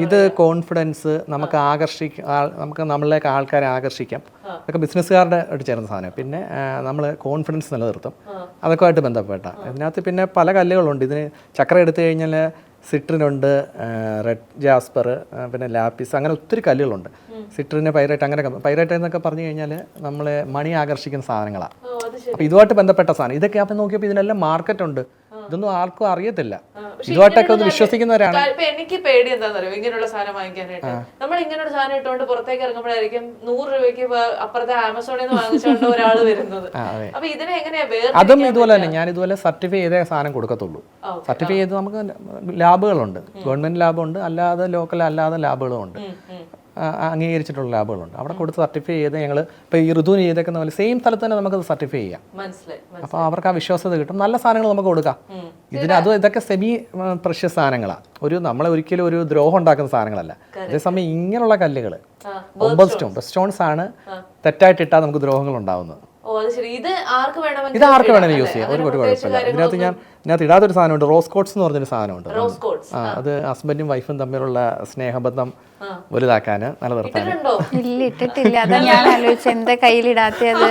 ഇത് കോൺഫിഡൻസ് നമുക്ക് നമുക്ക് നമ്മളിലേക്ക് ആൾക്കാരെ ആകർഷിക്കാം. അതൊക്കെ ബിസിനസ്സുകാരുടെ ആയിട്ട് ചേർന്ന സാധനം. പിന്നെ നമ്മൾ കോൺഫിഡൻസ് നിലനിർത്തും. അതൊക്കെ ആയിട്ട് ബന്ധപ്പെട്ട ഇതിനകത്ത് പിന്നെ പല കല്ലുകളുണ്ട്. ഇതിന് ചക്ര എടുത്തു കഴിഞ്ഞാൽ സിട്രിനുണ്ട്, റെഡ് ജാസ്പർ, പിന്നെ ലാപ്പിസ്, അങ്ങനെ ഒത്തിരി കല്ലുകളുണ്ട്. സിട്രിന്, പൈറേറ്റ്, അങ്ങനെ പൈറേറ്റ് എന്നൊക്കെ പറഞ്ഞു കഴിഞ്ഞാൽ നമ്മളെ മണി ആകർഷിക്കുന്ന സാധനങ്ങളാണ്. അപ്പോൾ ഇതുമായിട്ട് ബന്ധപ്പെട്ട സാധനം ഇതൊക്കെ അപ്പം നോക്കിയപ്പോൾ ഇതിനെല്ലാം മാർക്കറ്റുണ്ട്. ഇതൊന്നും ആർക്കും അറിയത്തില്ല. ഇതുമായിട്ടൊക്കെ ഒന്ന് വിശ്വസിക്കുന്നവരാണ്. എനിക്ക് പേടി എന്താണെന്നറിയോ ഇങ്ങനെയുള്ള സാധനം വാങ്ങിക്കാനായിട്ട്. നമ്മൾ ഇങ്ങനൊരു സാധനം ഇട്ടുകൊണ്ട് പുറത്തേക്ക് ഇറങ്ങുമ്പോഴായിരിക്കും 100 രൂപയ്ക്ക് അപ്പുറത്തെ ആമസോണിൽ നിന്ന് വാങ്ങിച്ചുകൊണ്ട് ഒരാൾ വരുന്നത്. അപ്പൊ ഇതിനെ എങ്ങനെയാ അതും ഇതുപോലെ തന്നെ ഞാൻ ഇതുപോലെ സർട്ടിഫൈ ചെയ്ത സാധനം കൊടുക്കത്തുള്ളൂ. സർട്ടിഫൈ ചെയ്ത് നമുക്ക് ലാബുകളുണ്ട്, ഗവൺമെന്റ് ലാബുണ്ട്, അല്ലാതെ ലോക്കൽ അല്ലാതെ ലാബുകളും ഉണ്ട്, അംഗീകരിച്ചിട്ടുള്ള ലാബുകളുണ്ട്. അവിടെ കൊടുത്ത് സർട്ടിഫൈ ചെയ്ത് ഞങ്ങൾ ഇപ്പോൾ ഈ ഋതുവിന് ചെയ്തേക്കുന്ന പോലെ സെയിം സ്ഥലത്ത് തന്നെ നമുക്കത് സർട്ടിഫൈ ചെയ്യാം. അപ്പോൾ അവർക്ക് ആ വിശ്വാസത കിട്ടും. നല്ല സാധനങ്ങൾ നമുക്ക് കൊടുക്കാം. ഇതൊക്കെ സെമി പ്രഷ്യസ് സാധനങ്ങളാണ്. നമ്മളെ ഒരിക്കലും ഒരു ദ്രോഹം ഉണ്ടാക്കുന്ന സാധനങ്ങളല്ല. അതേസമയം ഇങ്ങനെയുള്ള കല്ലുകൾ ബെസ്റ്റ് സ്റ്റോൺസ് ആണ് തെറ്റായിട്ട് ഇട്ടാൽ നമുക്ക് ദ്രോഹങ്ങൾ ഉണ്ടാവുന്നത്. ഇത് ആർക്ക് വേണമെങ്കിലും യൂസ് ചെയ്യാം, ഒരു കുഴപ്പമില്ല. ഇതിനകത്ത് ഇടാത്തൊരു സാധനമുണ്ട്, റോസ് കോട്ട്സ് എന്ന് പറഞ്ഞൊരു സാധനമുണ്ട്. അത് ഹസ്ബൻഡും വൈഫും തമ്മിലുള്ള സ്നേഹബന്ധം വലുതാക്കാന്, നിലനിർത്താൻ. ഇല്ല, ഇട്ടിട്ടില്ല. അതാ ഞാൻ ആലോചിച്ചത് എന്താ കയ്യിലിടാത്തത്.